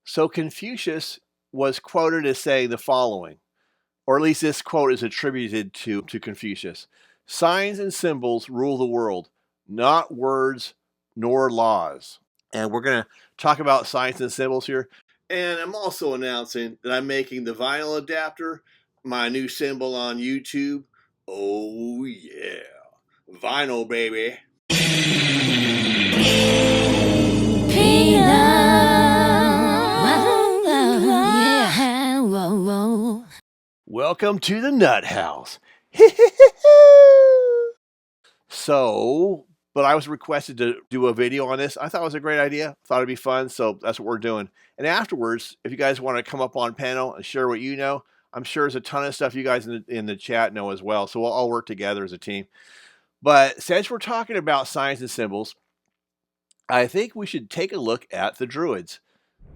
So Confucius was quoted as saying the following, or at least this quote is attributed to Confucius. Signs and symbols rule the world, not words nor laws. And we're going to talk about signs and symbols here. And I'm also announcing that I'm making the vinyl adapter my new symbol on YouTube. Oh yeah, vinyl baby. Welcome to the Nut House. But I was requested to do a video on this. I thought it was a great idea. Thought it'd be fun, so that's what we're doing. And afterwards, if you guys want to come up on panel and share what you know, I'm sure there's a ton of stuff you guys in the chat know as well. So we'll all work together as a team. But since we're talking about signs and symbols, I think we should take a look at the Druids.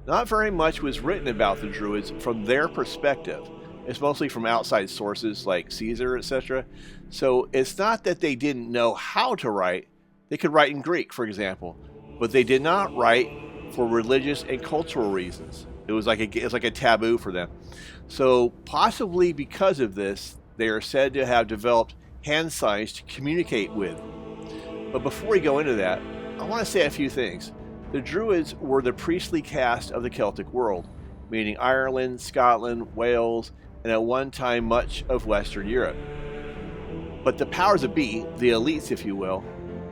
Not very much was written about the Druids from their perspective. It's mostly from outside sources like Caesar, etc. So it's not that they didn't know how to write. They could write in Greek, for example, but they did not write for religious and cultural reasons. It was like a taboo for them. So possibly because of this, they are said to have developed hand signs to communicate with. But before we go into that, I want to say a few things. The Druids were the priestly caste of the Celtic world, meaning Ireland, Scotland, Wales, and at one time much of Western Europe. But the powers that be, the elites if you will,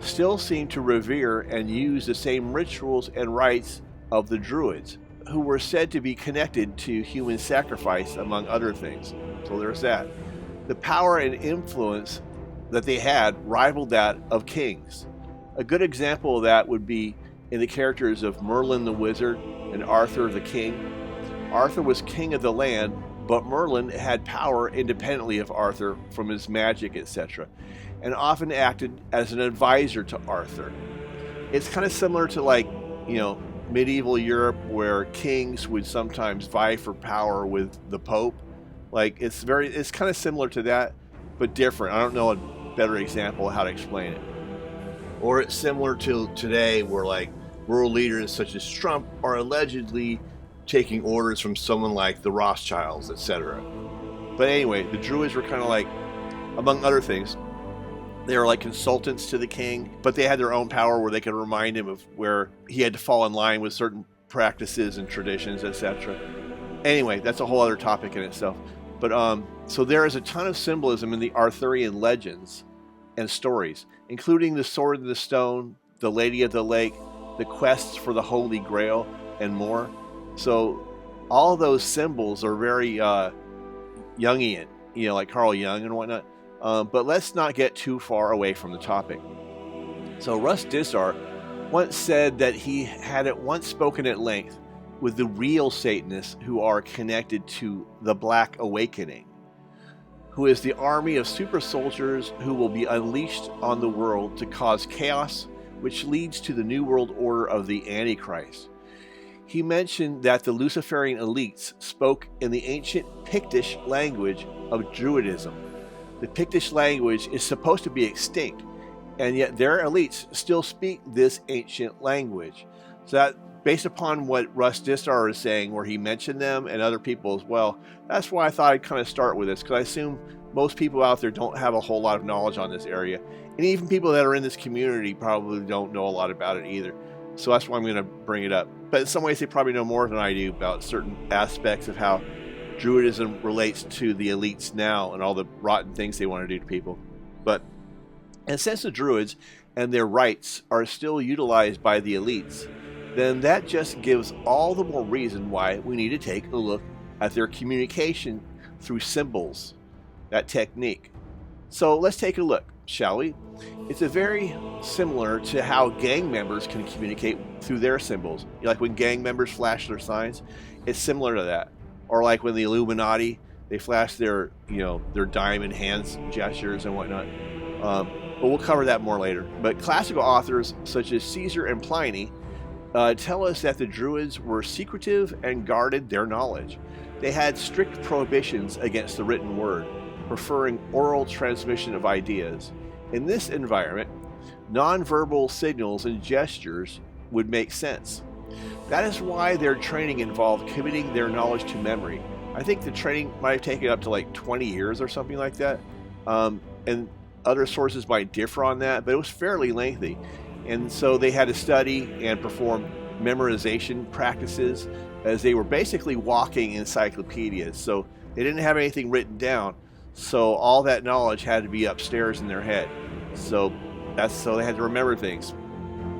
still seem to revere and use the same rituals and rites of the Druids, who were said to be connected to human sacrifice among other things. So there's that. The power and influence that they had rivaled that of kings. A good example of that would be in the characters of Merlin the Wizard and Arthur the King. Arthur was king of the land, but Merlin had power independently of Arthur from his magic, etc., and often acted as an advisor to Arthur. It's kind of similar to medieval Europe where kings would sometimes vie for power with the Pope. It's kind of similar to that, but different. I don't know a better example of how to explain it. Or it's similar to today where world leaders such as Trump are allegedly taking orders from someone like the Rothschilds, etc. But anyway, the Druids were kind of among other things, they were like consultants to the king, but they had their own power where they could remind him of where he had to fall in line with certain practices and traditions, etc. Anyway, that's a whole other topic in itself. But so there is a ton of symbolism in the Arthurian legends and stories, including the Sword in the Stone, the Lady of the Lake, the quests for the Holy Grail, and more. So all of those symbols are very Jungian, like Carl Jung and whatnot. But let's not get too far away from the topic. So Russ Dishart once said that he had at once spoken at length with the real Satanists who are connected to the Black Awakening, who is the army of super soldiers who will be unleashed on the world to cause chaos, which leads to the New World Order of the Antichrist. He mentioned that the Luciferian elites spoke in the ancient Pictish language of Druidism. The Pictish language is supposed to be extinct, and yet their elites still speak this ancient language. So that, based upon what Russ Dishart is saying, where he mentioned them and other people as well, that's why I thought I'd kind of start with this, because I assume most people out there don't have a whole lot of knowledge on this area, and even people that are in this community probably don't know a lot about it either. So that's why I'm going to bring it up. But in some ways, they probably know more than I do about certain aspects of how Druidism relates to the elites now and all the rotten things they want to do to people. And since the Druids and their rites are still utilized by the elites, then that just gives all the more reason why we need to take a look at their communication through symbols, that technique. So let's take a look, shall we? It's a very similar to how gang members can communicate through their symbols. Like when gang members flash their signs, it's similar to that. Or like when the Illuminati, they flash their diamond hands gestures and whatnot. But we'll cover that more later. But classical authors such as Caesar and Pliny tell us that the Druids were secretive and guarded their knowledge. They had strict prohibitions against the written word, preferring oral transmission of ideas. In this environment, nonverbal signals and gestures would make sense. That is why their training involved committing their knowledge to memory. I think the training might have taken up to like 20 years or something like that. And other sources might differ on that, but it was fairly lengthy. And so they had to study and perform memorization practices as they were basically walking encyclopedias. So they didn't have anything written down. So all that knowledge had to be upstairs in their head. So they had to remember things.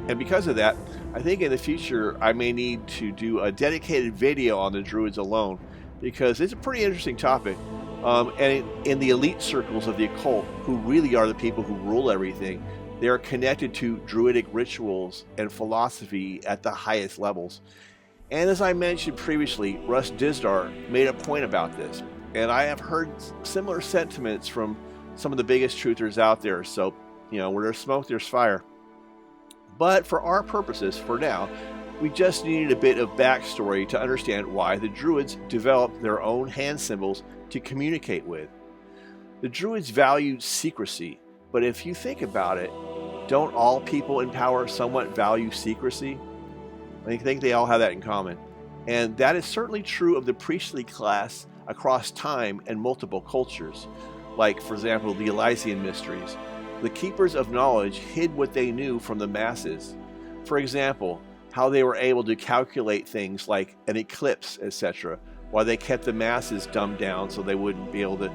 And because of that, I think in the future I may need to do a dedicated video on the Druids alone, because it's a pretty interesting topic. And in the elite circles of the occult, who really are the people who rule everything, they are connected to Druidic rituals and philosophy at the highest levels. And as I mentioned previously, Russ Dizdar made a point about this. And I have heard similar sentiments from some of the biggest truthers out there. So, where there's smoke, there's fire. But for our purposes, for now, we just needed a bit of backstory to understand why the Druids developed their own hand symbols to communicate with. The Druids valued secrecy, but if you think about it, don't all people in power somewhat value secrecy? I think they all have that in common. And that is certainly true of the priestly class across time and multiple cultures. Like, for example, the Elysian Mysteries. The keepers of knowledge hid what they knew from the masses. For example, how they were able to calculate things like an eclipse, etc., while they kept the masses dumbed down so they wouldn't be able to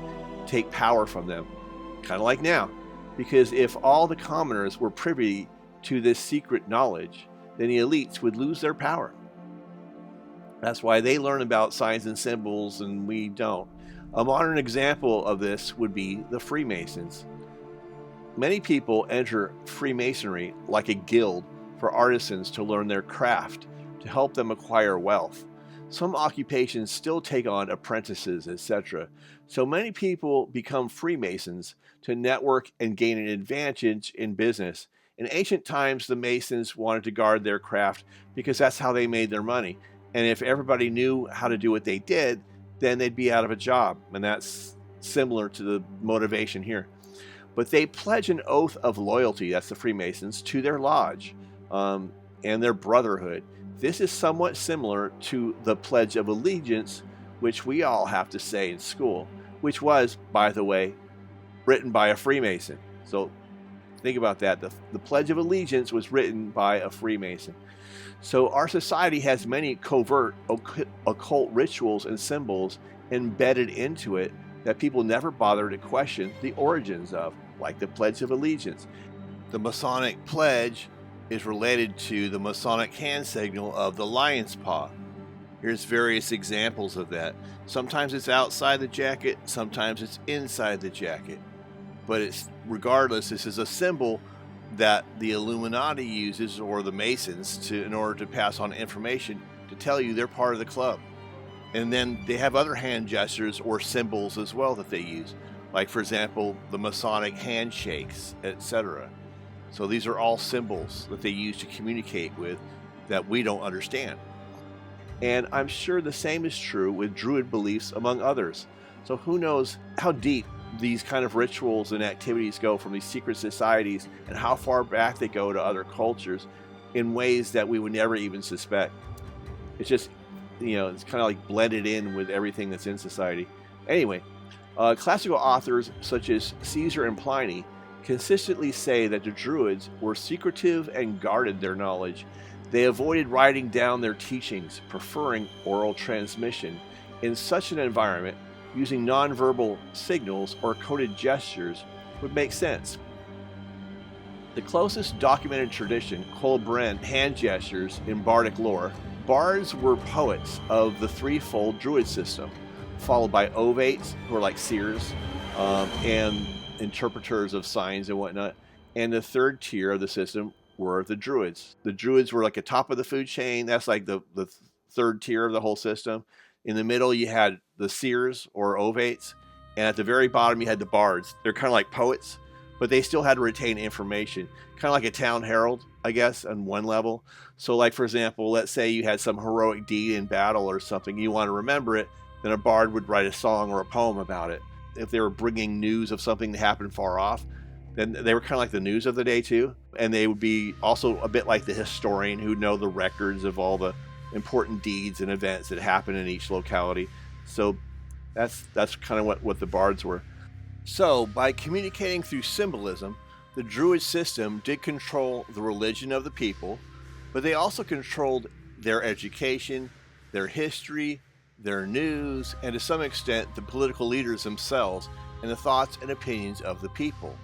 take power from them. Kind of like now. Because if all the commoners were privy to this secret knowledge, then the elites would lose their power. That's why they learn about signs and symbols and we don't. A modern example of this would be the Freemasons. Many people enter Freemasonry like a guild for artisans to learn their craft, to help them acquire wealth. Some occupations still take on apprentices, etc. So many people become Freemasons to network and gain an advantage in business. In ancient times, the Masons wanted to guard their craft because that's how they made their money. And if everybody knew how to do what they did, then they'd be out of a job. And that's similar to the motivation here. But they pledge an oath of loyalty, that's the Freemasons, to their lodge and their brotherhood. This is somewhat similar to the Pledge of Allegiance, which we all have to say in school, which was, by the way, written by a Freemason. So think about that. The Pledge of Allegiance was written by a Freemason. So our society has many covert occult rituals and symbols embedded into it that people never bother to question the origins of, like the Pledge of Allegiance. The Masonic Pledge is related to the Masonic hand signal of the lion's paw. Here's various examples of that. Sometimes it's outside the jacket, sometimes it's inside the jacket. But regardless, this is a symbol that the Illuminati uses, or the Masons, in order to pass on information to tell you they're part of the club. And then they have other hand gestures or symbols as well that they use. Like, for example, the Masonic handshakes, etc. So these are all symbols that they use to communicate with that we don't understand. And I'm sure the same is true with Druid beliefs, among others. So who knows how deep these kind of rituals and activities go from these secret societies, and how far back they go to other cultures in ways that we would never even suspect. It's just, it's kind of like blended in with everything that's in society. Anyway, classical authors such as Caesar and Pliny consistently say that the Druids were secretive and guarded their knowledge. They avoided writing down their teachings, preferring oral transmission. In such an environment, using nonverbal signals or coded gestures would make sense. The closest documented tradition, Colbrand hand gestures in bardic lore, bards were poets of the threefold Druid system, followed by ovates, who are like seers, and interpreters of signs and whatnot. And the third tier of the system were the Druids. The Druids were like the top of the food chain. That's like the third tier of the whole system. In the middle, you had the seers or ovates. And at the very bottom, you had the bards. They're kind of like poets, but they still had to retain information. Kind of like a town herald, I guess, on one level. So like, for example, let's say you had some heroic deed in battle or something. You want to remember it. Then a bard would write a song or a poem about it. If they were bringing news of something that happened far off, Then they were kind of like the news of the day too, and they would be also a bit like the historian who know the records of all the important deeds and events that happen in each locality. So that's kind of what the bards were. So by communicating through symbolism, the Druid system did control the religion of the people, but they also controlled their education, their history, their news, and to some extent the political leaders themselves and the thoughts and opinions of the people.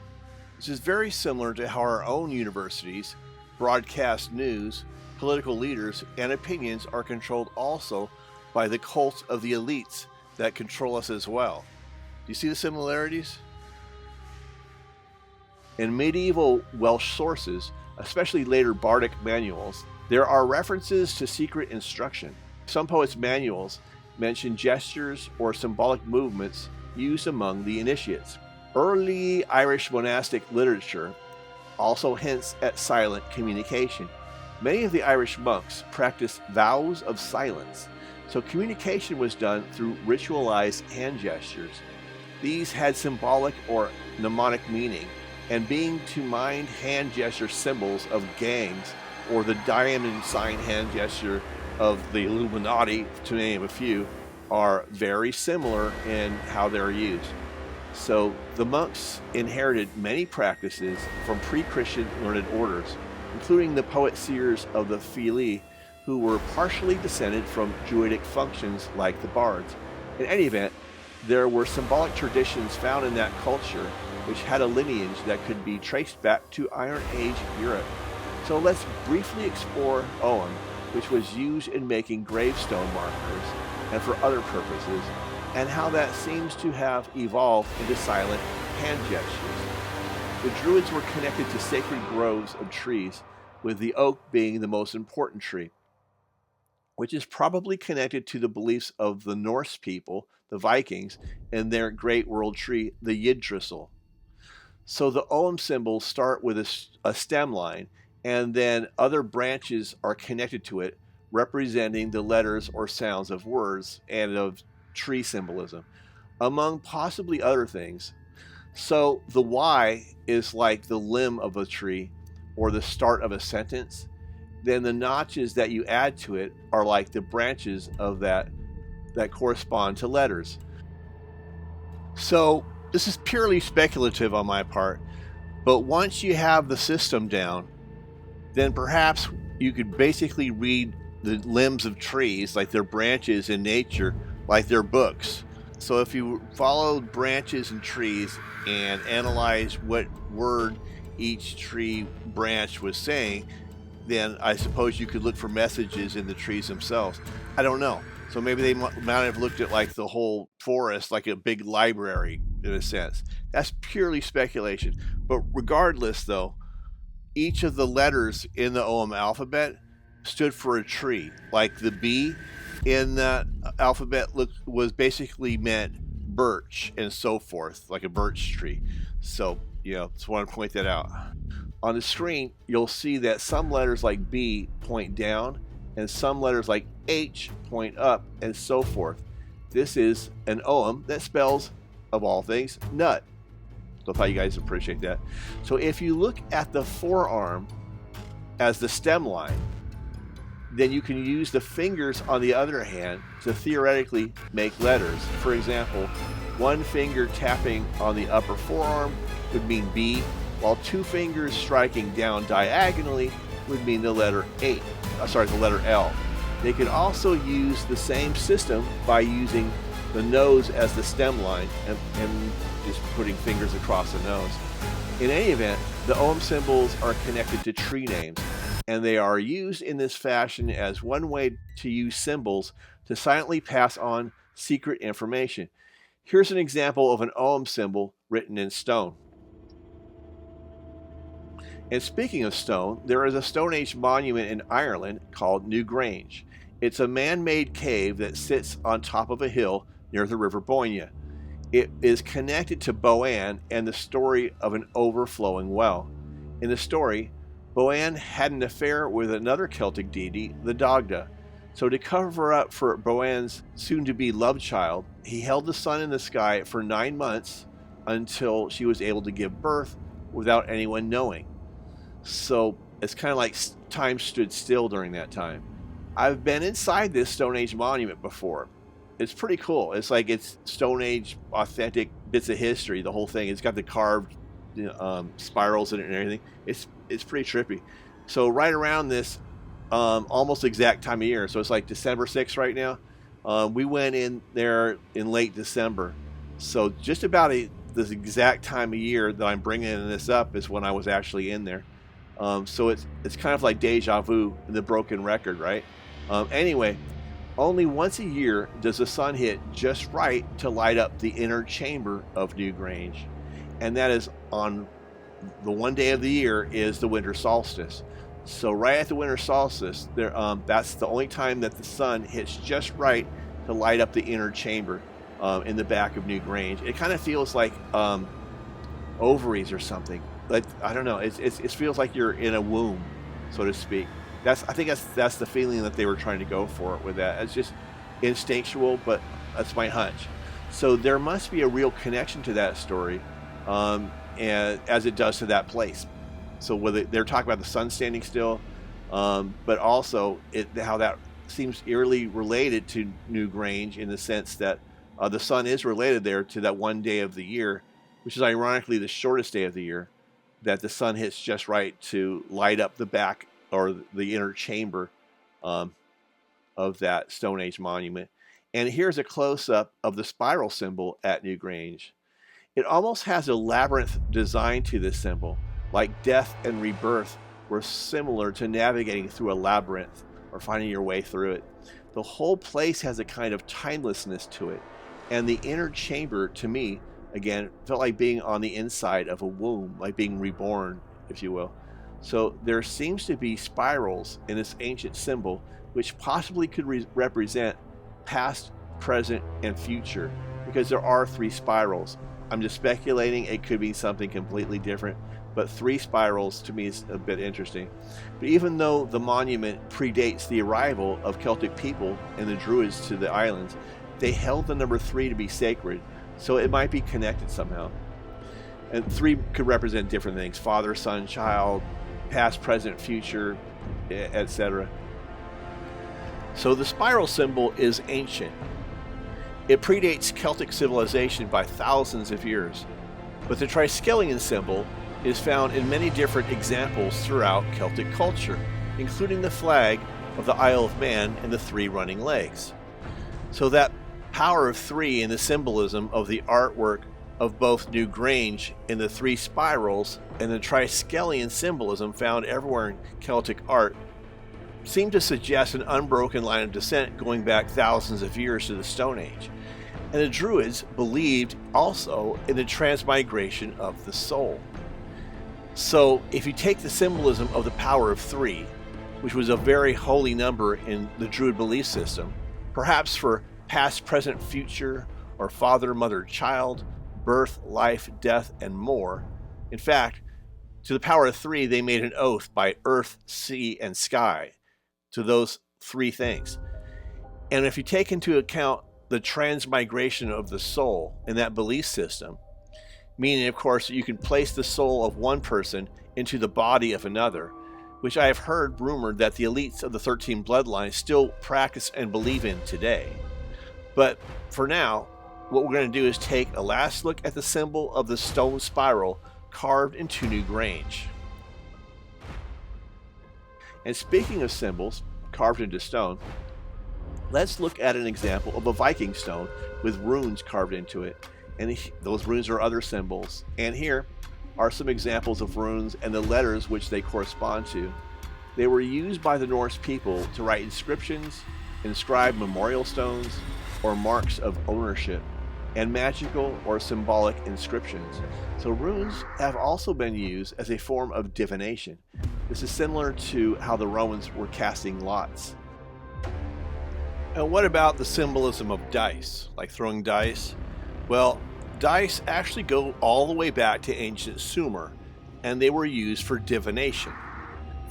This is very similar to how our own universities broadcast news, political leaders, and opinions are controlled also by the cults of the elites that control us as well. Do you see the similarities? In medieval Welsh sources, especially later bardic manuals, there are references to secret instruction. Some poets' manuals mention gestures or symbolic movements used among the initiates. Early Irish monastic literature also hints at silent communication. Many of the Irish monks practiced vows of silence, so communication was done through ritualized hand gestures. These had symbolic or mnemonic meaning, and being to mind hand gesture symbols of gangs or the diamond sign hand gesture of the Illuminati, to name a few, are very similar in how they're used. So the monks inherited many practices from pre-Christian learned orders, including the poet-seers of the Fili, who were partially descended from Druidic functions like the bards. In any event, there were symbolic traditions found in that culture which had a lineage that could be traced back to Iron Age Europe. So let's briefly explore Ogham, which was used in making gravestone markers and for other purposes, and how that seems to have evolved into silent hand gestures. The Druids were connected to sacred groves of trees, with the oak being the most important tree, which is probably connected to the beliefs of the Norse people, the Vikings, and their great world tree, the Yggdrasil. So the Ogham symbols start with a stem line, and then other branches are connected to it, representing the letters or sounds of words and of tree symbolism, among possibly other things. So the Y is like the limb of a tree or the start of a sentence. Then the notches that you add to it are like the branches of that correspond to letters. So this is purely speculative on my part, but once you have the system down, then perhaps you could basically read the limbs of trees, like their branches in nature, like their books. So if you followed branches and trees and analyzed what word each tree branch was saying, then I suppose you could look for messages in the trees themselves. I don't know. So maybe they might have looked at like the whole forest like a big library in a sense. That's purely speculation. But regardless though, each of the letters in the Ogham alphabet stood for a tree. Like the B in that alphabet was basically meant birch and so forth, like a birch tree. So, just want to point that out. On the screen, you'll see that some letters like B point down and some letters like H point up and so forth. This is an Ogham that spells, of all things, nut. So I thought you guys appreciate that. So if you look at the forearm as the stem line, then you can use the fingers on the other hand to theoretically make letters. For example, one finger tapping on the upper forearm would mean B, while two fingers striking down diagonally would mean the letter L. They could also use the same system by using the nose as the stem line and just putting fingers across the nose. In any event, the Ogham symbols are connected to tree names, and they are used in this fashion as one way to use symbols to silently pass on secret information. Here's an example of an Ogham symbol written in stone. And speaking of stone, there is a Stone Age monument in Ireland called Newgrange. It's a man-made cave that sits on top of a hill near the River Boyne. It is connected to Boann and the story of an overflowing well. In the story, Boann had an affair with another Celtic deity, the Dagda. So to cover up for Boann's soon-to-be love child, he held the sun in the sky for 9 months until she was able to give birth, without anyone knowing. So it's kind of like time stood still during that time. I've been inside this Stone Age monument before. It's pretty cool. It's like it's Stone Age authentic bits of history. The whole thing. It's got the carved spirals in it and everything. It's pretty trippy. So right around this almost exact time of year. So it's like December 6th right now. We went in there in late December. So just about this exact time of year that I'm bringing this up is when I was actually in there. So it's kind of like deja vu in the broken record, right? Anyway, only once a year does the sun hit just right to light up the inner chamber of Newgrange. And that is on the one day of the year is the winter solstice. So right at the winter solstice, that's the only time that the sun hits just right to light up the inner chamber in the back of Newgrange. It kind of feels like ovaries or something. Like, I don't know. It feels like you're in a womb, so to speak. I think that's the feeling that they were trying to go for with that. It's just instinctual, but that's my hunch. So there must be a real connection to that story, and as it does to that place. So whether they're talking about the sun standing still, but also how that seems eerily related to Newgrange in the sense that the sun is related there to that one day of the year, which is ironically the shortest day of the year, that the sun hits just right to light up the back or the inner chamber of that Stone Age monument. And here's a close-up of the spiral symbol at Newgrange. It almost has a labyrinth design to this symbol, like death and rebirth were similar to navigating through a labyrinth or finding your way through it. The whole place has a kind of timelessness to it, and the inner chamber, to me, again, felt like being on the inside of a womb, like being reborn, if you will. So there seems to be spirals in this ancient symbol, which possibly could represent past, present, and future, because there are 3 spirals. I'm just speculating. It could be something completely different, but 3 spirals to me is a bit interesting. But even though the monument predates the arrival of Celtic people and the Druids to the islands, they held the number 3 to be sacred, so it might be connected somehow. And 3 could represent different things: father, son, child, past, present, future, etc. So the spiral symbol is ancient. It predates Celtic civilization by thousands of years, but the triskelion symbol is found in many different examples throughout Celtic culture, including the flag of the Isle of Man and the 3 running legs. So that power of 3 in the symbolism of the artwork of both Newgrange in the 3 spirals and the triskelion symbolism found everywhere in Celtic art seem to suggest an unbroken line of descent going back thousands of years to the Stone Age. And the Druids believed also in the transmigration of the soul. So if you take the symbolism of the power of 3, which was a very holy number in the Druid belief system, perhaps for past, present, future, or father, mother, child, birth, life, death, and more. In fact, to the power of 3, they made an oath by earth, sea, and sky to those 3 things. And if you take into account the transmigration of the soul in that belief system, meaning, of course, you can place the soul of one person into the body of another, which I have heard rumored that the elites of the 13 bloodlines still practice and believe in today. But for now, what we're going to do is take a last look at the symbol of the stone spiral carved into Newgrange. And speaking of symbols carved into stone, let's look at an example of a Viking stone with runes carved into it. And those runes are other symbols. And here are some examples of runes and the letters which they correspond to. They were used by the Norse people to write inscriptions, inscribe memorial stones, or marks of ownership, and magical or symbolic inscriptions. So runes have also been used as a form of divination. This is similar to how the Romans were casting lots. And what about the symbolism of dice, like throwing dice? Well, dice actually go all the way back to ancient Sumer, and they were used for divination.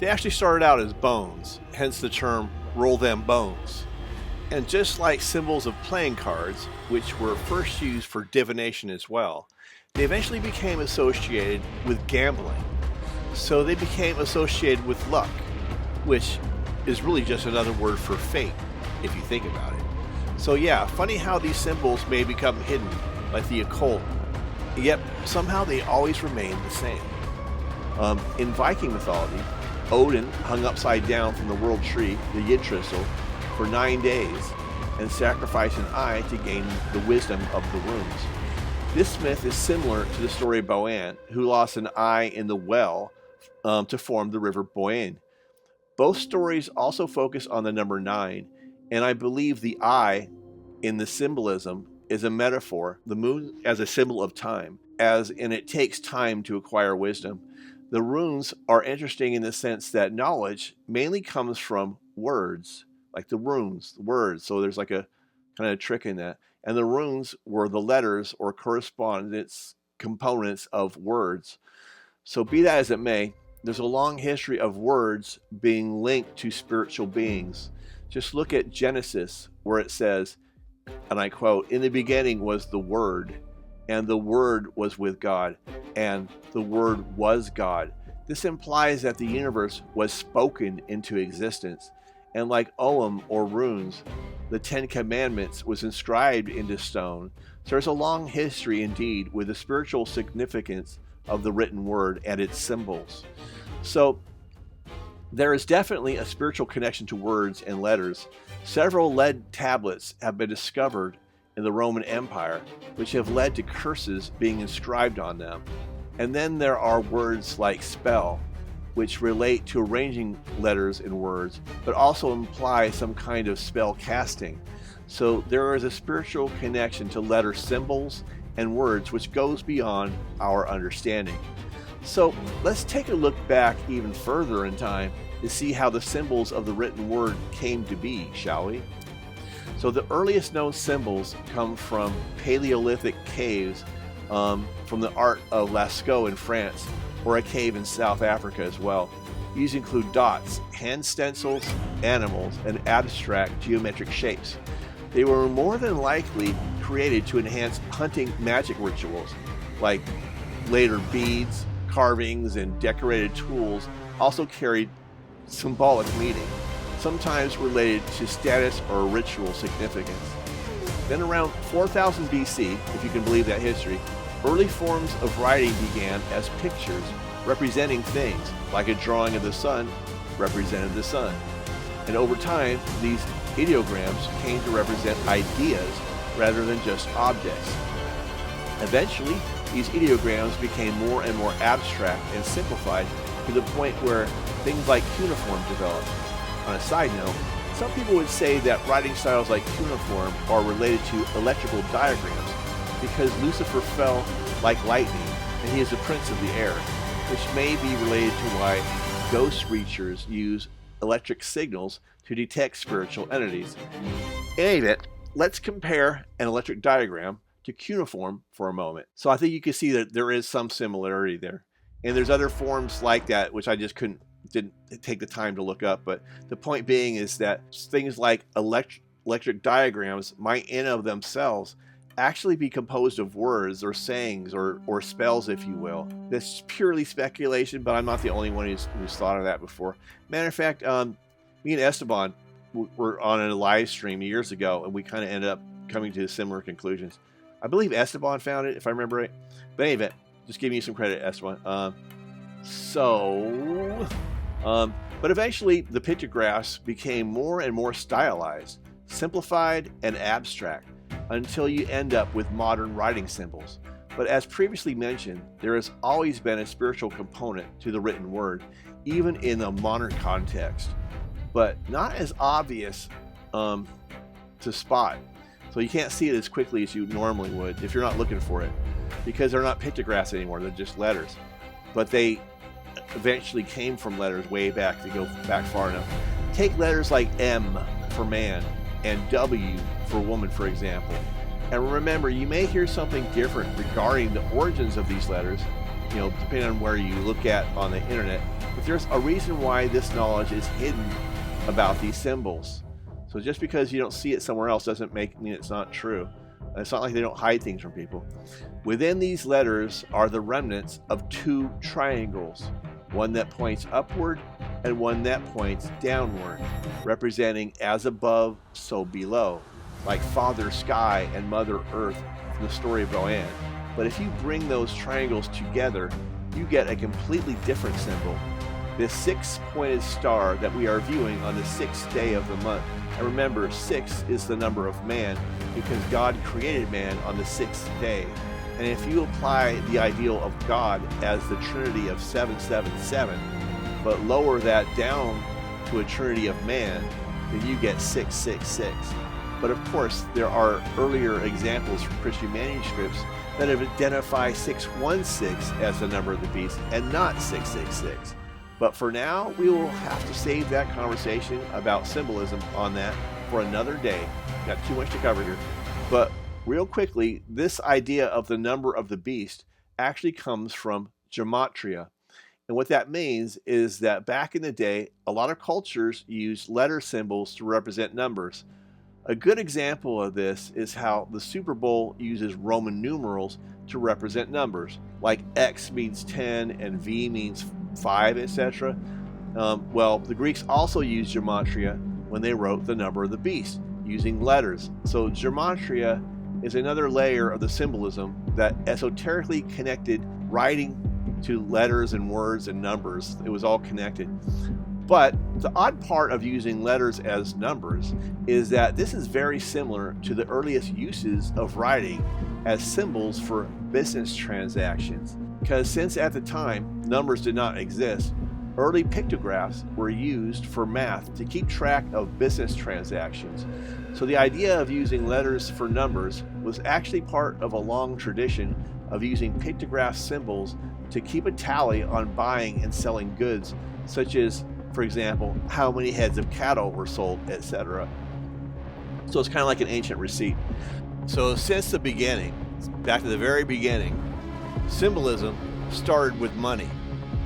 They actually started out as bones, hence the term roll them bones. And just like symbols of playing cards, which were first used for divination as well, They eventually became associated with gambling. So they became associated with luck, which is really just another word for fate, if you think about it. So yeah, funny how these symbols may become hidden, like the occult, yet somehow they always remain the same. In Viking mythology, Odin hung upside down from the world tree, the Yggdrasil, for 9 days and sacrificed an eye to gain the wisdom of the runes. This myth is similar to the story of Boann, who lost an eye in the well to form the river Boyne. Both stories also focus on the number 9, and I believe the eye in the symbolism is a metaphor, the moon as a symbol of time, as in it takes time to acquire wisdom. The runes are interesting in the sense that knowledge mainly comes from words, like the runes, the words. So there's like a kind of trick in that. And the runes were the letters or correspondence components of words. So be that as it may, there's a long history of words being linked to spiritual beings. Just look at Genesis, where it says, and I quote, "In the beginning was the Word, and the Word was with God, and the Word was God." This implies that the universe was spoken into existence. And like Ogham or runes, the 10 Commandments was inscribed into stone. So there's a long history indeed with the spiritual significance of the written word and its symbols. So there is definitely a spiritual connection to words and letters. Several lead tablets have been discovered in the Roman Empire, which have led to curses being inscribed on them. And then there are words like spell, which relate to arranging letters in words, but also imply some kind of spell casting. So there is a spiritual connection to letter symbols and words which goes beyond our understanding. So let's take a look back even further in time to see how the symbols of the written word came to be, shall we? So the earliest known symbols come from Paleolithic caves from the art of Lascaux in France, or a cave in South Africa as well. These include dots, hand stencils, animals, and abstract geometric shapes. They were more than likely created to enhance hunting magic rituals, like later beads, carvings, and decorated tools also carried symbolic meaning, sometimes related to status or ritual significance. Then around 4000 BC, if you can believe that history, early forms of writing began as pictures representing things, like a drawing of the sun represented the sun. And over time, these ideograms came to represent ideas rather than just objects. Eventually, these ideograms became more and more abstract and simplified to the point where things like cuneiform developed. On a side note, some people would say that writing styles like cuneiform are related to electrical diagrams because Lucifer fell like lightning and he is the prince of the air, which may be related to why ghost creatures use electric signals to detect spiritual entities. In any event, let's compare an electric diagram to cuneiform for a moment. So I think you can see that there is some similarity there. And there's other forms like that, which I just didn't take the time to look up. But the point being is that things like electric diagrams might in of themselves actually be composed of words or sayings or spells, if you will. This is purely speculation, but I'm not the only one who's thought of that before. Matter of fact, me and Esteban were on a live stream years ago, and we kind of ended up coming to similar conclusions. I believe Esteban found it, if I remember right. But in any event, just giving you some credit, Esteban. But eventually the pictographs became more and more stylized, simplified, and abstract until you end up with modern writing symbols. But as previously mentioned, there has always been a spiritual component to the written word, even in a modern context, but not as obvious to spot. So you can't see it as quickly as you normally would if you're not looking for it, because they're not pictographs anymore, they're just letters. But they eventually came from letters way back, to go back far enough. Take letters like M for man and W for woman, for example. And remember, you may hear something different regarding the origins of these letters, depending on where you look at on the internet. But there's a reason why this knowledge is hidden about these symbols. So just because you don't see it somewhere else doesn't mean it's not true. And it's not like they don't hide things from people. Within these letters are the remnants of two triangles, one that points upward and one that points downward, representing as above, so below, like Father Sky and Mother Earth from the story of Roanne. But if you bring those triangles together, you get a completely different symbol. This six-pointed star that we are viewing on the sixth day of the month. And remember, 6 is the number of man because God created man on the sixth day. And if you apply the ideal of God as the Trinity of 777, but lower that down to a Trinity of man, then you get 666. But of course, there are earlier examples from Christian manuscripts that have identified 616 as the number of the beast and not 666. But for now, we will have to save that conversation about symbolism on that for another day. Got too much to cover here. But real quickly, this idea of the number of the beast actually comes from gematria. And what that means is that back in the day, a lot of cultures used letter symbols to represent numbers. A good example of this is how the Super Bowl uses Roman numerals to represent numbers, like X means 10 and V means 5, etc. Well, the Greeks also used gematria when they wrote the number of the beast using letters. So gematria is another layer of the symbolism that esoterically connected writing to letters and words and numbers. It was all connected. But the odd part of using letters as numbers is that this is very similar to the earliest uses of writing as symbols for business transactions. Because since at the time numbers did not exist, early pictographs were used for math to keep track of business transactions. So the idea of using letters for numbers was actually part of a long tradition of using pictograph symbols to keep a tally on buying and selling goods, such as, for example, how many heads of cattle were sold, etc. So it's kind of like an ancient receipt. So since the beginning, back to the very beginning, symbolism started with money.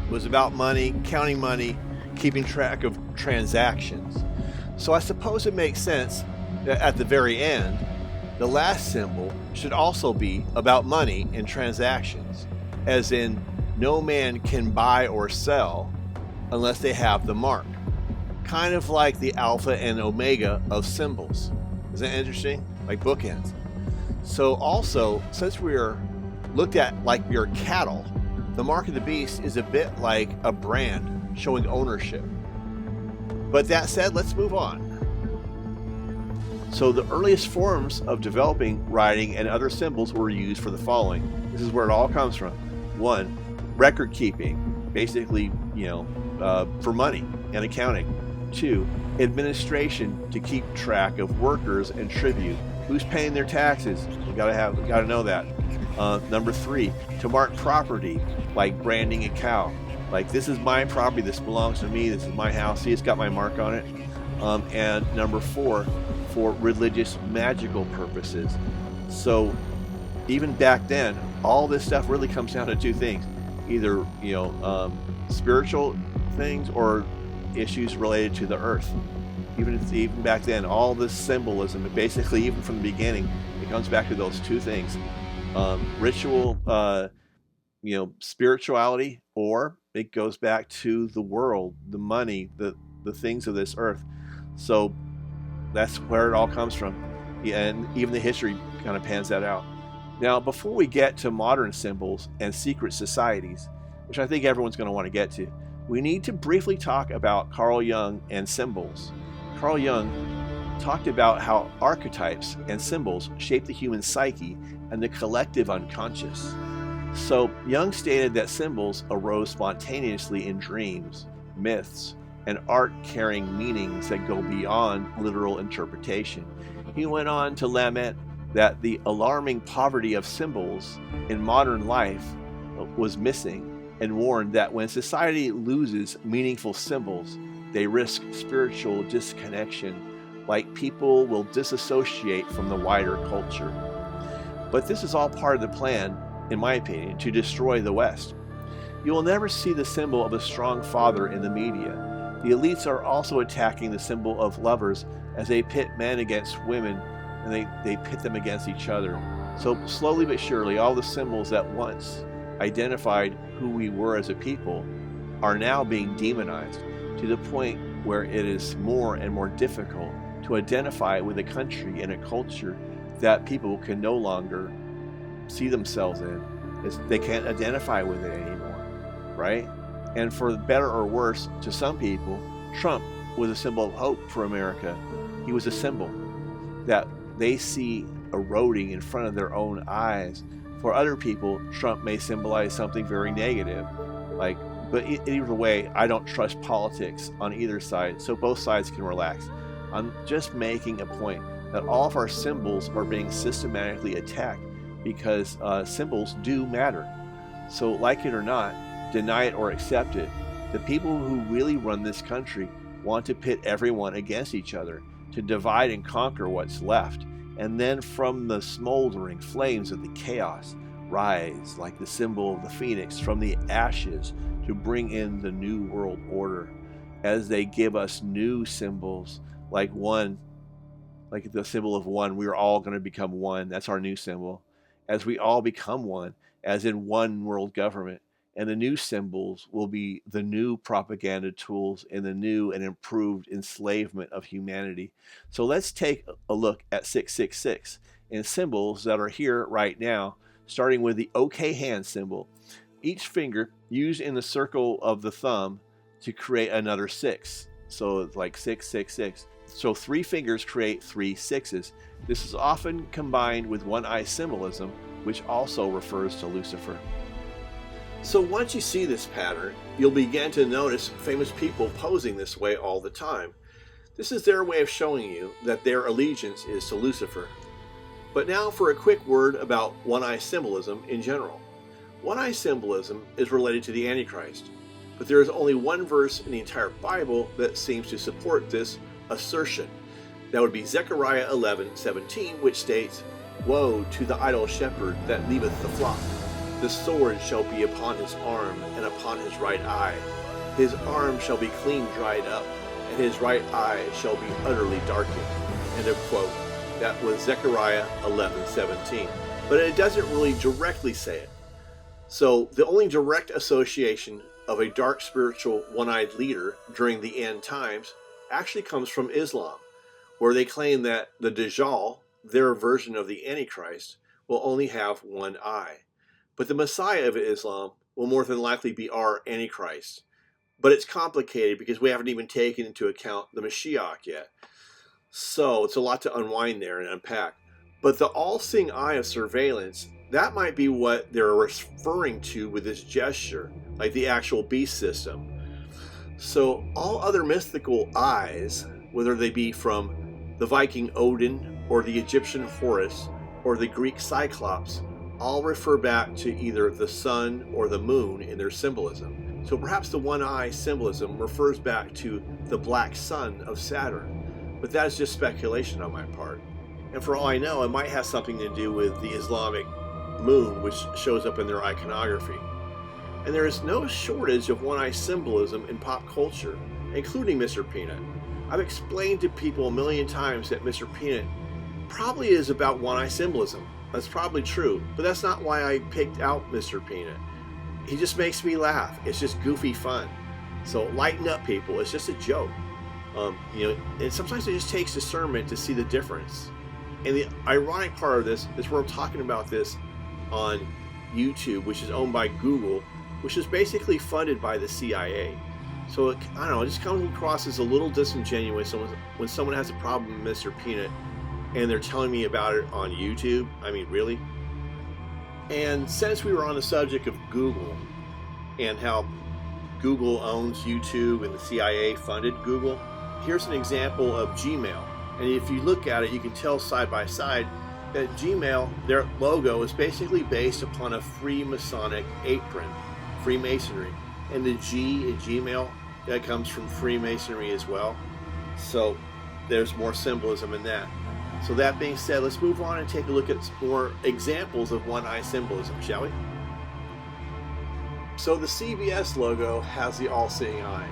It was about money, counting money, keeping track of transactions. So I suppose it makes sense that at the very end, the last symbol should also be about money and transactions, as in no man can buy or sell unless they have the mark. Kind of like the alpha and omega of symbols. Isn't that interesting? Like bookends. So also, since we are looked at like we are cattle, the mark of the beast is a bit like a brand showing ownership. But that said, let's move on. So the earliest forms of developing writing and other symbols were used for the following. This is where it all comes from. 1, record keeping, basically, for money and accounting. 2, administration, to keep track of workers and tribute. Who's paying their taxes? We gotta know that. Number 3, to mark property, like branding a cow. Like, this is my property, this belongs to me, this is my house, see, it's got my mark on it. And number 4, for religious magical purposes. So even back then, all this stuff really comes down to two things: either spiritual things or issues related to the earth. Even back then, all this symbolism, basically even from the beginning, it comes back to those two things: ritual, spirituality, or it goes back to the world, the money, the things of this earth. So that's where it all comes from. Yeah, and even the history kind of pans that out. Now, before we get to modern symbols and secret societies, which I think everyone's going to want to get to, we need to briefly talk about Carl Jung and symbols. Carl Jung talked about how archetypes and symbols shape the human psyche and the collective unconscious. So Jung stated that symbols arose spontaneously in dreams, myths, and art carrying meanings that go beyond literal interpretation. He went on to lament that the alarming poverty of symbols in modern life was missing, and warned that when society loses meaningful symbols, they risk spiritual disconnection, like people will disassociate from the wider culture. But this is all part of the plan, in my opinion, to destroy the West. You will never see the symbol of a strong father in the media. The elites are also attacking the symbol of lovers as they pit men against women and they pit them against each other. So slowly but surely, all the symbols that once identified who we were as a people are now being demonized to the point where it is more and more difficult to identify with a country and a culture that people can no longer see themselves in. They can't identify with it anymore, right? And for better or worse, to some people, Trump was a symbol of hope for America. He was a symbol that they see eroding in front of their own eyes. For other people, Trump may symbolize something very negative. But either way, I don't trust politics on either side, so both sides can relax. I'm just making a point that all of our symbols are being systematically attacked because symbols do matter. So like it or not, deny it or accept it, the people who really run this country want to pit everyone against each other, to divide and conquer what's left, and then from the smoldering flames of the chaos, rise like the symbol of the phoenix from the ashes to bring in the new world order. As they give us new symbols, like one, like the symbol of one, we're all going to become one. That's our new symbol. As we all become one, as in one world government, and the new symbols will be the new propaganda tools in the new and improved enslavement of humanity. So let's take a look at 666 and symbols that are here right now, starting with the OK hand symbol. Each finger used in the circle of the thumb to create another 6. So it's like 666. So 3 fingers create 3 sixes. This is often combined with one-eye symbolism, which also refers to Lucifer. So once you see this pattern, you'll begin to notice famous people posing this way all the time. This is their way of showing you that their allegiance is to Lucifer. But now for a quick word about one-eye symbolism in general. One-eye symbolism is related to the Antichrist, but there is only one verse in the entire Bible that seems to support this assertion. That would be Zechariah 11:17, which states, "Woe to the idle shepherd that leaveth the flock. The sword shall be upon his arm and upon his right eye. His arm shall be clean dried up, and his right eye shall be utterly darkened." End of quote. That was Zechariah 11:17. But it doesn't really directly say it. So the only direct association of a dark spiritual one-eyed leader during the end times actually comes from Islam, where they claim that the Dajjal, their version of the Antichrist, will only have one eye. But the Messiah of Islam will more than likely be our Antichrist. But it's complicated because we haven't even taken into account the Mashiach yet. So it's a lot to unwind there and unpack. But the all-seeing eye of surveillance, that might be what they're referring to with this gesture, like the actual beast system. So all other mythical eyes, whether they be from the Viking Odin or the Egyptian Horus or the Greek Cyclops, all refer back to either the sun or the moon in their symbolism. So perhaps the one-eye symbolism refers back to the black sun of Saturn, but that is just speculation on my part. And for all I know, it might have something to do with the Islamic moon, which shows up in their iconography. And there is no shortage of one-eye symbolism in pop culture, including Mr. Peanut. I've explained to people a million times that Mr. Peanut probably is about one-eye symbolism. That's probably true, but that's not why I picked out Mr. Peanut. He just makes me laugh. It's just goofy fun. So lighten up, people. It's just a joke. And sometimes it just takes discernment to see the difference. And the ironic part of this is we're talking about this on YouTube, which is owned by Google, which is basically funded by the CIA. So, I don't know, it just comes across as a little disingenuous when someone has a problem with Mr. Peanut and they're telling me about it on YouTube. I mean, really? And since we were on the subject of Google and how Google owns YouTube and the CIA funded Google, here's an example of Gmail. And if you look at it, you can tell side by side that Gmail, their logo is basically based upon a Freemasonic apron, Freemasonry. And the G in Gmail, that comes from Freemasonry as well. So there's more symbolism in that. So that being said, let's move on and take a look at some more examples of one-eye symbolism, shall we? So the CBS logo has the all-seeing eye.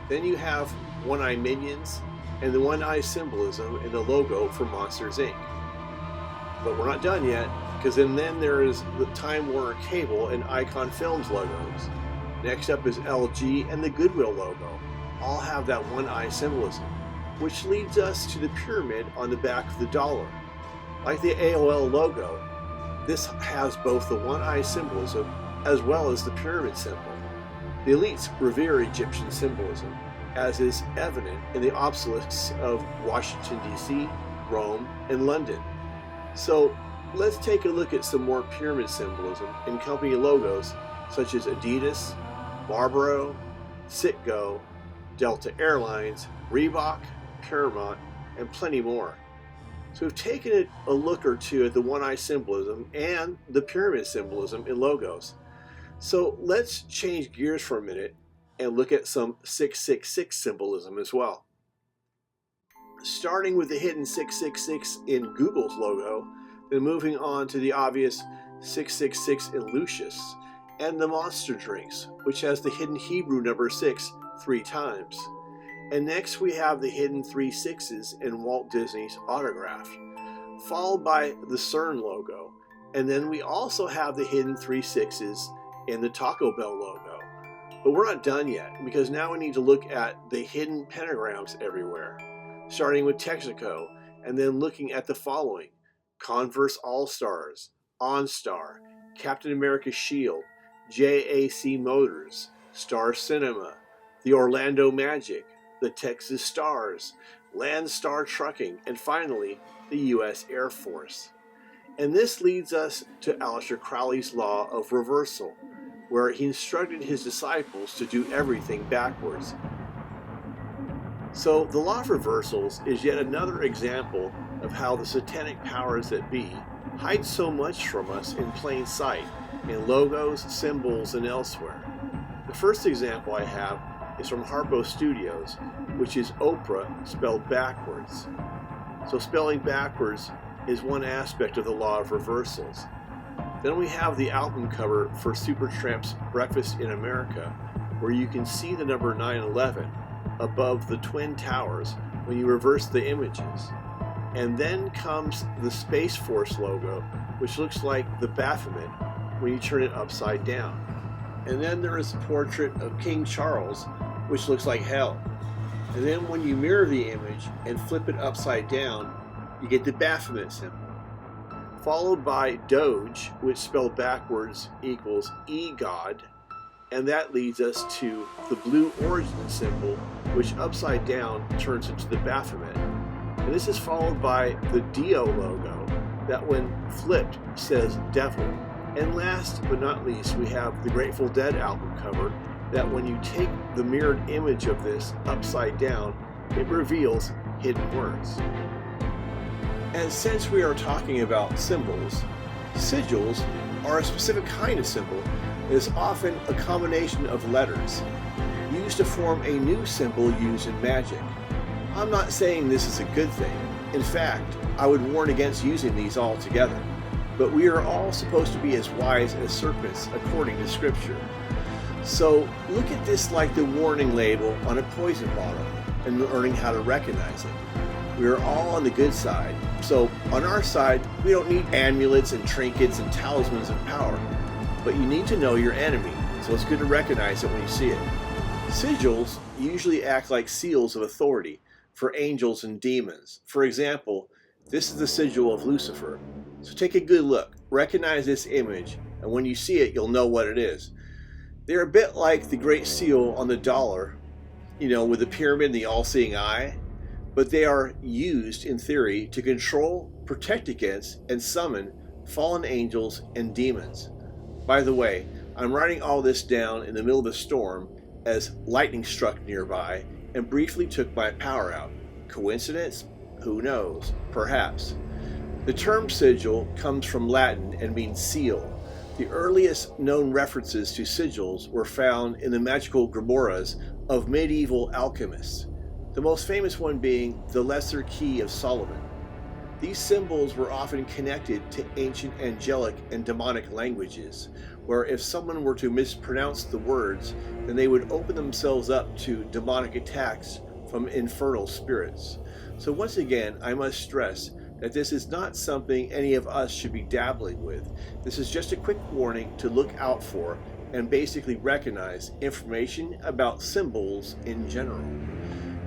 Then you have one-eye minions and the one-eye symbolism in the logo for Monsters, Inc. But we're not done yet, because then there is the Time Warner Cable and Icon Films logos. Next up is LG and the Goodwill logo. All have that one eye symbolism, which leads us to the pyramid on the back of the dollar. Like the AOL logo, this has both the one eye symbolism as well as the pyramid symbol. The elites revere Egyptian symbolism, as is evident in the obelisks of Washington, D.C., Rome, and London. So let's take a look at some more pyramid symbolism in company logos such as Adidas, Marlboro, Citgo, Delta Airlines, Reebok, Paramount, and plenty more. So we've taken a look or two at the one-eye symbolism and the pyramid symbolism in logos. So let's change gears for a minute and look at some 666 symbolism as well. Starting with the hidden 666 in Google's logo, then moving on to the obvious 666 in Lucius, and the Monster drinks, which has the hidden Hebrew number 6 3 times. And next we have the hidden 3 6s in Walt Disney's autograph, followed by the CERN logo, and then we also have the hidden 3 6s in the Taco Bell logo. But we're not done yet, because now we need to look at the hidden pentagrams everywhere, starting with Texaco, and then looking at the following: Converse All-Stars, OnStar, Captain America's Shield, JAC Motors, Star Cinema, the Orlando Magic, the Texas Stars, Landstar Trucking, and finally, the U.S. Air Force. And this leads us to Aleister Crowley's law of reversal, where he instructed his disciples to do everything backwards. So the law of reversals is yet another example of how the satanic powers that be hide so much from us in plain sight, in logos, symbols, and elsewhere. The first example I have is from Harpo Studios, which is Oprah spelled backwards. So spelling backwards is one aspect of the law of reversals. Then we have the album cover for Supertramp's Breakfast in America, where you can see the number 9/11 above the Twin Towers when you reverse the images. And then comes the Space Force logo, which looks like the Baphomet when you turn it upside down. And then there is a portrait of King Charles, which looks like hell. And then when you mirror the image and flip it upside down, you get the Baphomet symbol, followed by Doge, which spelled backwards equals EGOD, and that leads us to the blue origin symbol, which upside down turns into the Baphomet. And this is followed by the Dio logo, that when flipped says devil. And last but not least, we have the Grateful Dead album cover, that when you take the mirrored image of this upside down, it reveals hidden words. And since we are talking about symbols, sigils are a specific kind of symbol that is often a combination of letters used to form a new symbol used in magic. I'm not saying this is a good thing. In fact, I would warn against using these all together. But we are all supposed to be as wise as serpents according to Scripture. So look at this like the warning label on a poison bottle and learning how to recognize it. We are all on the good side. So on our side, we don't need amulets and trinkets and talismans of power. But you need to know your enemy, so it's good to recognize it when you see it. Sigils usually act like seals of authority for angels and demons. For example, this is the sigil of Lucifer. So take a good look, recognize this image, and when you see it, you'll know what it is. They're a bit like the Great Seal on the dollar, with the pyramid and the all-seeing eye, but they are used, in theory, to control, protect against, and summon fallen angels and demons. By the way, I'm writing all this down in the middle of a storm as lightning struck nearby and briefly took my power out. Coincidence? Who knows? Perhaps. The term sigil comes from Latin and means seal. The earliest known references to sigils were found in the magical grimoires of medieval alchemists, the most famous one being the Lesser Key of Solomon. These symbols were often connected to ancient angelic and demonic languages, where if someone were to mispronounce the words, then they would open themselves up to demonic attacks from infernal spirits. So once again, I must stress that this is not something any of us should be dabbling with. This is just a quick warning to look out for and basically recognize information about symbols in general.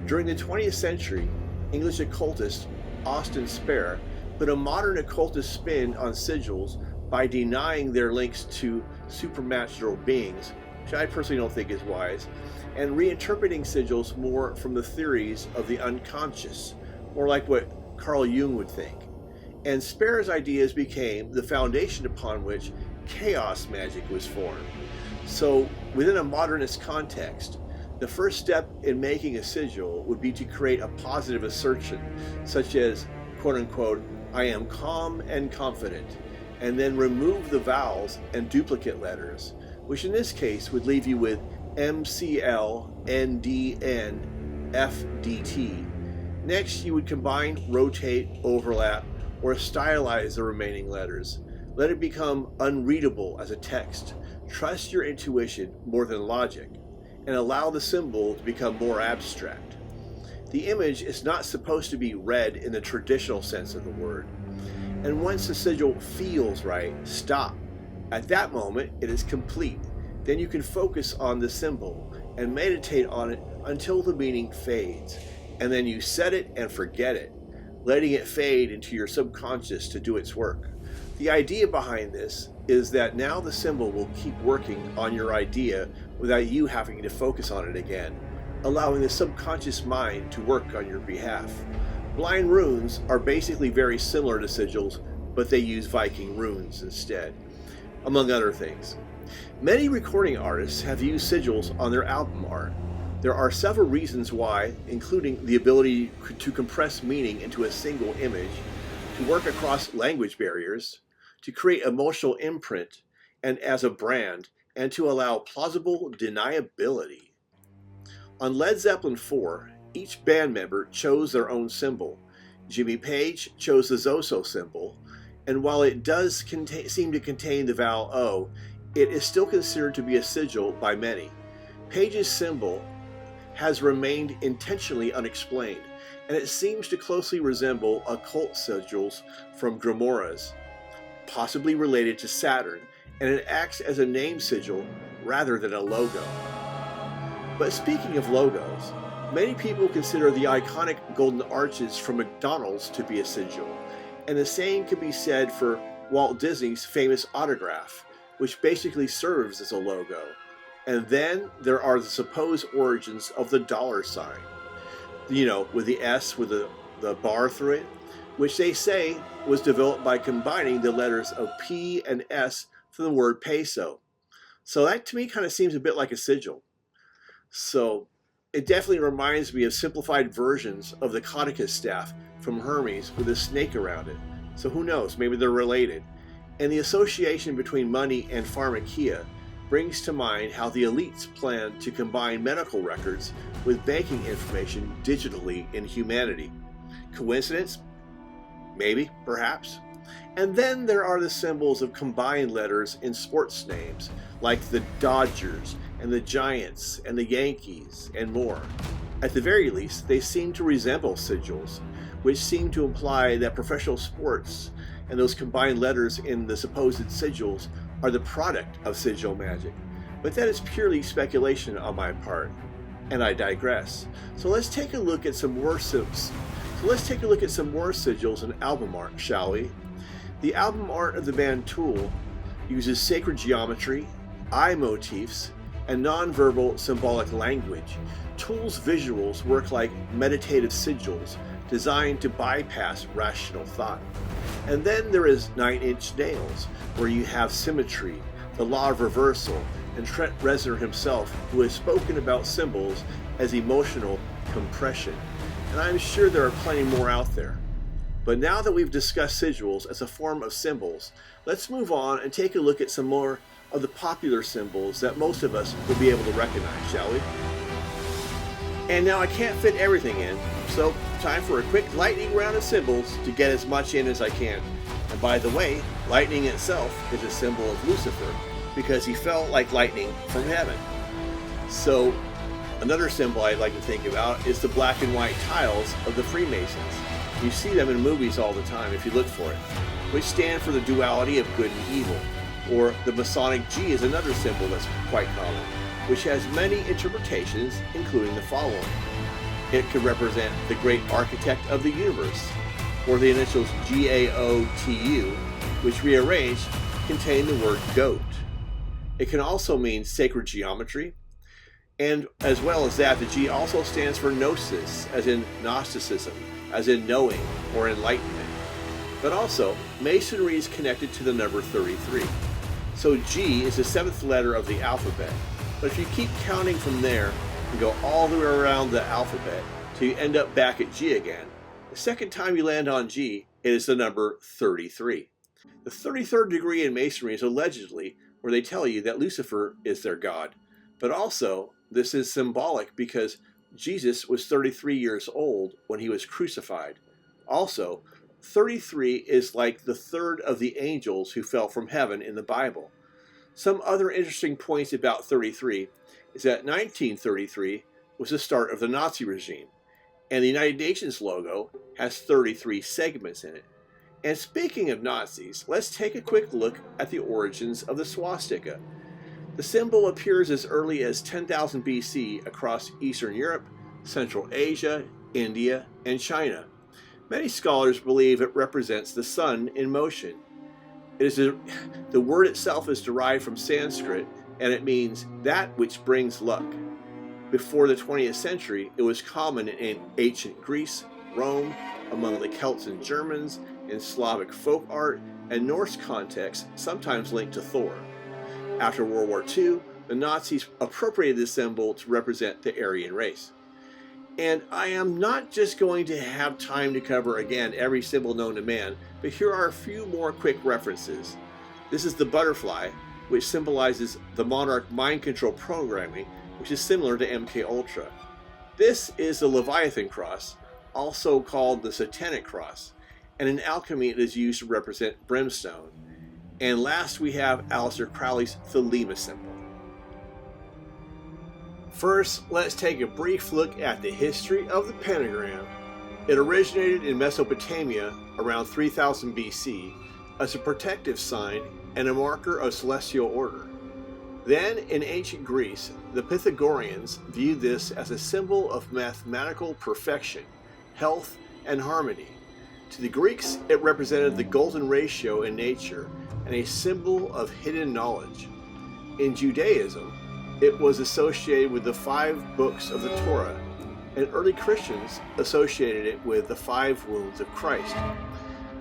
During the 20th century, English occultist Austin Spare put a modern occultist spin on sigils by denying their links to supernatural beings, which I personally don't think is wise, and reinterpreting sigils more from the theories of the unconscious, more like what Carl Jung would think. And Spare's ideas became the foundation upon which chaos magic was formed. So, within a modernist context, the first step in making a sigil would be to create a positive assertion, such as, quote unquote, I am calm and confident, and then remove the vowels and duplicate letters, which in this case would leave you with MCL, NDN, FDT. Next, you would combine, rotate, overlap, or stylize the remaining letters. Let it become unreadable as a text. Trust your intuition more than logic, and allow the symbol to become more abstract. The image is not supposed to be read in the traditional sense of the word. And once the sigil feels right, stop. At that moment, it is complete. Then you can focus on the symbol and meditate on it until the meaning fades. And then you set it and forget it, letting it fade into your subconscious to do its work. The idea behind this is that now the symbol will keep working on your idea without you having to focus on it again, allowing the subconscious mind to work on your behalf. Blind runes are basically very similar to sigils, but they use Viking runes instead, among other things. Many recording artists have used sigils on their album art. There are several reasons why, including the ability to compress meaning into a single image, to work across language barriers, to create emotional imprint and as a brand, and to allow plausible deniability. On Led Zeppelin 4, each band member chose their own symbol. Jimmy Page chose the Zoso symbol, and while it does seem to contain the vowel O, it is still considered to be a sigil by many. Page's symbol has remained intentionally unexplained, and it seems to closely resemble occult sigils from Grimoires, possibly related to Saturn, and it acts as a name sigil rather than a logo. But speaking of logos, many people consider the iconic golden arches from McDonald's to be a sigil, and the same can be said for Walt Disney's famous autograph, which basically serves as a logo. And then there are the supposed origins of the dollar sign, with the S with the bar through it, which they say was developed by combining the letters of P and S from the word peso. So that to me kind of seems a bit like a sigil. So it definitely reminds me of simplified versions of the Cauticus staff from Hermes with a snake around it. So who knows, maybe they're related. And the association between money and pharmakia brings to mind how the elites plan to combine medical records with banking information digitally in humanity. Coincidence? Maybe, perhaps. And then there are the symbols of combined letters in sports names, like the Dodgers and the Giants and the Yankees and more. At the very least, they seem to resemble sigils, which seem to imply that professional sports and those combined letters in the supposed sigils are the product of sigil magic. But that is purely speculation on my part, and I digress. So let's take a look at some more sigils and album art, shall we? The album art of the band Tool uses sacred geometry, eye motifs, and non-verbal symbolic language. Tool's visuals work like meditative sigils designed to bypass rational thought. And then there is 9 Inch Nails, where you have symmetry, the law of reversal, and Trent Reznor himself, who has spoken about symbols as emotional compression. And I'm sure there are plenty more out there. But now that we've discussed sigils as a form of symbols, let's move on and take a look at some more of the popular symbols that most of us will be able to recognize, shall we? And now I can't fit everything in, so time for a quick lightning round of symbols to get as much in as I can. And by the way, lightning itself is a symbol of Lucifer because he fell like lightning from heaven. So Another symbol I'd like to think about is the black and white tiles of the Freemasons. You see them in movies all the time if you look for it, which stand for the duality of good and evil. Or the Masonic G is another symbol that's quite common, which has many interpretations, including the following. It could represent the great architect of the universe, or the initials GAOTU, which rearranged contain the word goat. It can also mean sacred geometry, and as well as that, the G also stands for gnosis, as in Gnosticism, as in knowing or enlightenment. But also, Masonry is connected to the number 33. So G is the 7th letter of the alphabet. But if you keep counting from there and go all the way around the alphabet till you end up back at G again, the second time you land on G, it is the number 33. The 33rd degree in Masonry is allegedly where they tell you that Lucifer is their god. But also, this is symbolic because Jesus was 33 years old when he was crucified. Also, 33 is like the third of the angels who fell from heaven in the Bible. Some other interesting points about 33 is that 1933 was the start of the Nazi regime, and the United Nations logo has 33 segments in it. And speaking of Nazis, let's take a quick look at the origins of the swastika. The symbol appears as early as 10,000 BC across Eastern Europe, Central Asia, India, and China. Many scholars believe it represents the sun in motion. The word itself is derived from Sanskrit, and it means that which brings luck. Before the 20th century, it was common in ancient Greece, Rome, among the Celts and Germans, in Slavic folk art, and Norse contexts, sometimes linked to Thor. After World War II, the Nazis appropriated this symbol to represent the Aryan race. And I am not just going to have time to cover again every symbol known to man, but here are a few more quick references. This is the butterfly, which symbolizes the Monarch mind control programming, which is similar to MK Ultra. This is the Leviathan cross, also called the Satanic cross, and in alchemy it is used to represent brimstone. And last we have Aleister Crowley's Thelema symbol. First, let's take a brief look at the history of the pentagram. It originated in Mesopotamia around 3000 BC as a protective sign and a marker of celestial order. Then, in ancient Greece, the Pythagoreans viewed this as a symbol of mathematical perfection, health, and harmony. To the Greeks, it represented the golden ratio in nature and a symbol of hidden knowledge. In Judaism, it was associated with the 5 books of the Torah, and early Christians associated it with the 5 wounds of Christ.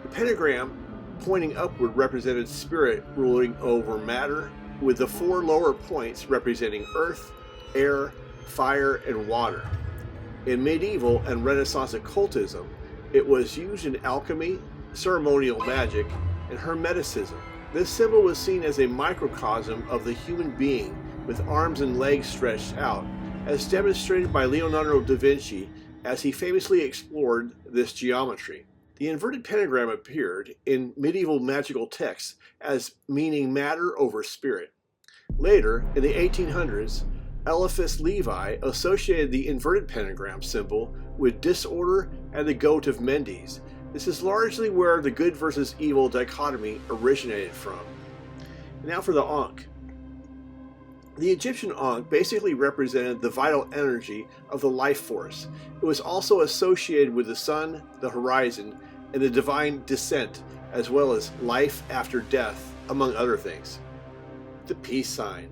The pentagram pointing upward represented spirit ruling over matter, with the 4 lower points representing earth, air, fire, and water. In medieval and Renaissance occultism, it was used in alchemy, ceremonial magic, and Hermeticism. This symbol was seen as a microcosm of the human being with arms and legs stretched out, as demonstrated by Leonardo da Vinci as he famously explored this geometry. The inverted pentagram appeared in medieval magical texts as meaning matter over spirit. Later, in the 1800s, Eliphas Levi associated the inverted pentagram symbol with disorder and the goat of Mendes. This is largely where the good versus evil dichotomy originated from. Now for the Ankh. The Egyptian Ankh basically represented the vital energy of the life force. It was also associated with the sun, the horizon, and the divine descent, as well as life after death, among other things. The peace sign.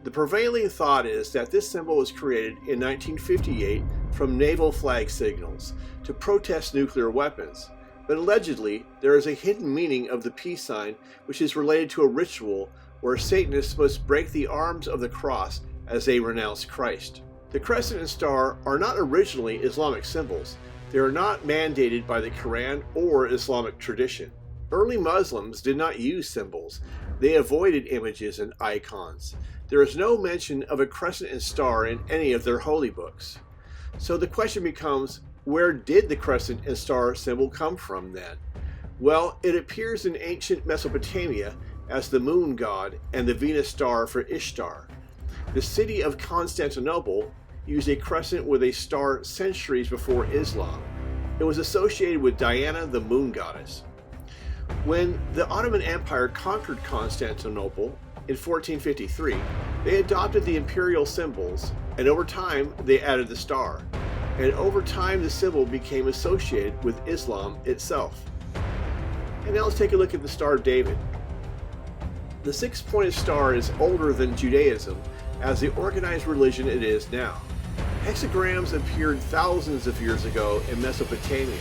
The prevailing thought is that this symbol was created in 1958 from naval flag signals to protest nuclear weapons. But allegedly, there is a hidden meaning of the peace sign which is related to a ritual where Satanists must break the arms of the cross as they renounce Christ. The crescent and star are not originally Islamic symbols. They are not mandated by the Quran or Islamic tradition. Early Muslims did not use symbols. They avoided images and icons. There is no mention of a crescent and star in any of their holy books. So the question becomes, where did the crescent and star symbol come from then? Well, it appears in ancient Mesopotamia as the moon god and the Venus star for Ishtar. The city of Constantinople used a crescent with a star centuries before Islam. It was associated with Diana, the moon goddess. When the Ottoman Empire conquered Constantinople in 1453, they adopted the imperial symbols, and over time they added the star. And over time the symbol became associated with Islam itself. And now let's take a look at the Star of David. The six-pointed star is older than Judaism as the organized religion it is now. Hexagrams appeared thousands of years ago in Mesopotamia.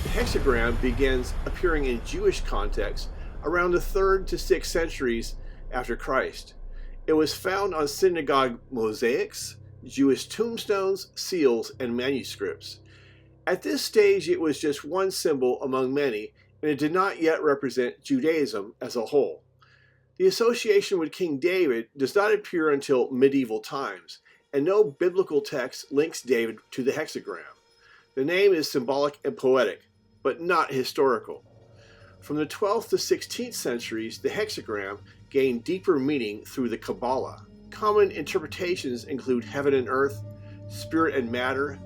The hexagram begins appearing in Jewish contexts around the 3rd to 6th centuries after Christ. It was found on synagogue mosaics, Jewish tombstones, seals, and manuscripts. At this stage, it was just one symbol among many, and it did not yet represent Judaism as a whole. The association with King David does not appear until medieval times, and no biblical text links David to the hexagram. The name is symbolic and poetic, but not historical. From the 12th to 16th centuries, the hexagram gained deeper meaning through the Kabbalah. Common interpretations include heaven and earth, spirit and matter,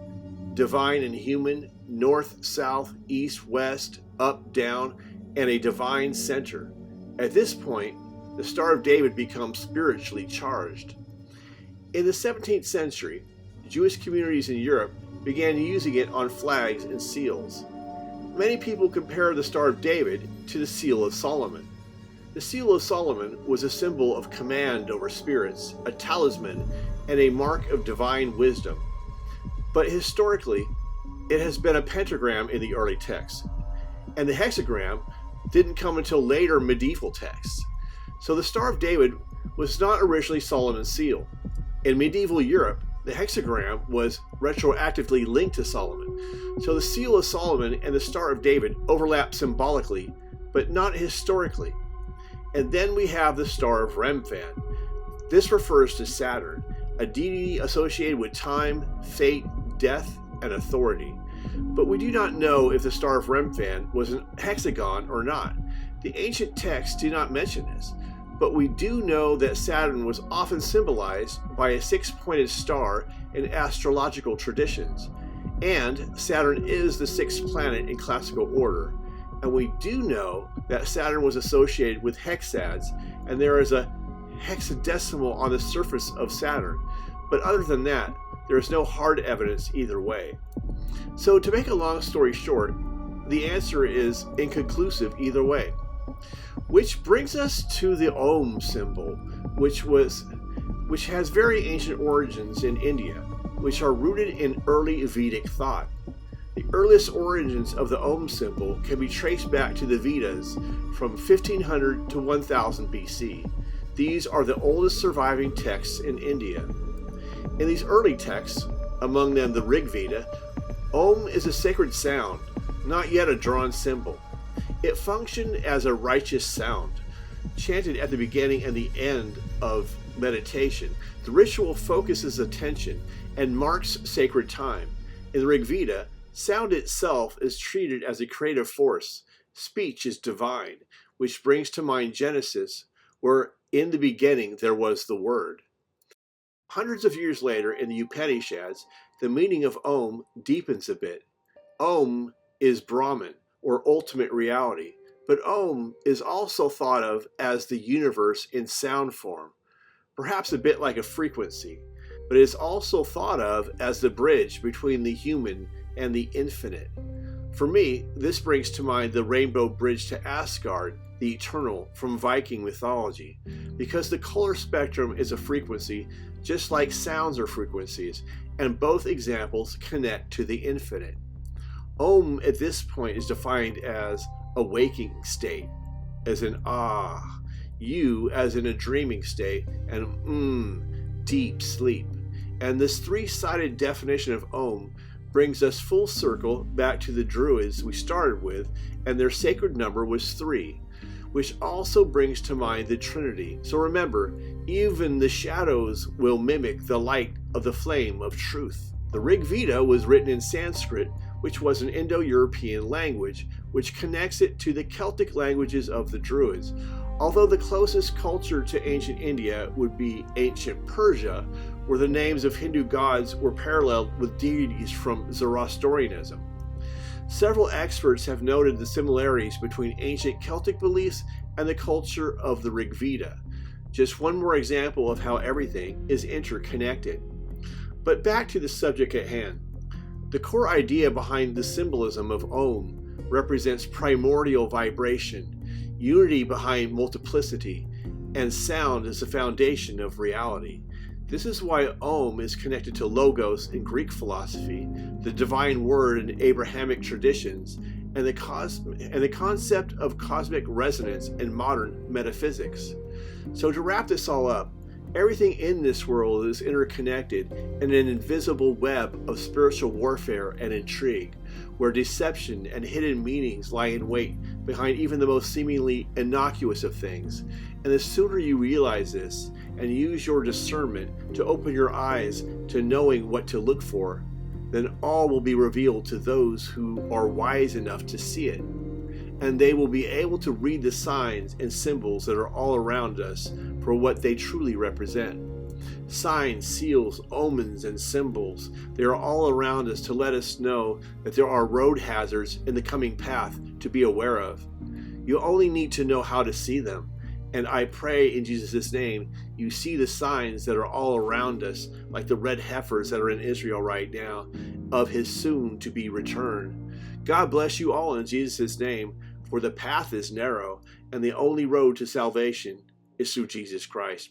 divine and human, north, south, east, west, up, down, and a divine center. At this point, the Star of David becomes spiritually charged. In the 17th century, Jewish communities in Europe began using it on flags and seals. Many people compare the Star of David to the Seal of Solomon. The Seal of Solomon was a symbol of command over spirits, a talisman, and a mark of divine wisdom. But historically, it has been a pentagram in the early texts, and the hexagram didn't come until later medieval texts. So the Star of David was not originally Solomon's seal. In medieval Europe, the hexagram was retroactively linked to Solomon. So the Seal of Solomon and the Star of David overlap symbolically, but not historically. And then we have the Star of Remphan. This refers to Saturn, a deity associated with time, fate, death, and authority. But we do not know if the Star of Remphan was a hexagon or not. The ancient texts do not mention this. But we do know that Saturn was often symbolized by a six-pointed star in astrological traditions, and Saturn is the sixth planet in classical order. And we do know that Saturn was associated with hexads, and there is a hexadecimal on the surface of Saturn. But other than that, there is no hard evidence either way. So to make a long story short, the answer is inconclusive either way. Which brings us to the Om symbol, which has very ancient origins in India, which are rooted in early Vedic thought. The earliest origins of the Om symbol can be traced back to the Vedas from 1500 to 1000 BC. These are the oldest surviving texts in India. In these early texts, among them the Rig Veda, Om is a sacred sound, not yet a drawn symbol. It functioned as a righteous sound, chanted at the beginning and the end of meditation. The ritual focuses attention and marks sacred time. In the Rig Veda, sound itself is treated as a creative force. Speech is divine, which brings to mind Genesis, where in the beginning there was the Word. Hundreds of years later, in the Upanishads, the meaning of Om deepens a bit. Om is Brahman, or ultimate reality, but Om is also thought of as the universe in sound form, perhaps a bit like a frequency, but it is also thought of as the bridge between the human and the infinite. For me, this brings to mind the rainbow bridge to Asgard, the eternal, from Viking mythology, because the color spectrum is a frequency just like sounds are frequencies, and both examples connect to the infinite. Om at this point is defined as a waking state, as in ah, you as in a dreaming state, and deep sleep. And this three-sided definition of Om brings us full circle back to the Druids we started with, and their sacred number was 3, which also brings to mind the Trinity. So remember, even the shadows will mimic the light of the flame of truth. The Rig Veda was written in Sanskrit, which was an Indo-European language, which connects it to the Celtic languages of the Druids. Although the closest culture to ancient India would be ancient Persia, where the names of Hindu gods were paralleled with deities from Zoroastrianism. Several experts have noted the similarities between ancient Celtic beliefs and the culture of the Rig Veda. Just one more example of how everything is interconnected. But back to the subject at hand. The core idea behind the symbolism of Om represents primordial vibration, unity behind multiplicity, and sound is the foundation of reality. This is why Om is connected to Logos in Greek philosophy, the divine word in Abrahamic traditions, and the concept of cosmic resonance in modern metaphysics. So to wrap this all up, everything in this world is interconnected in an invisible web of spiritual warfare and intrigue, where deception and hidden meanings lie in wait behind even the most seemingly innocuous of things. And the sooner you realize this and use your discernment to open your eyes to knowing what to look for, then all will be revealed to those who are wise enough to see it. And they will be able to read the signs and symbols that are all around us for what they truly represent. Signs, seals, omens, and symbols, they are all around us to let us know that there are road hazards in the coming path to be aware of. You only need to know how to see them. And I pray in Jesus' name, you see the signs that are all around us, like the red heifers that are in Israel right now, of his soon-to-be return. God bless you all in Jesus' name, for the path is narrow, and the only road to salvation is through Jesus Christ.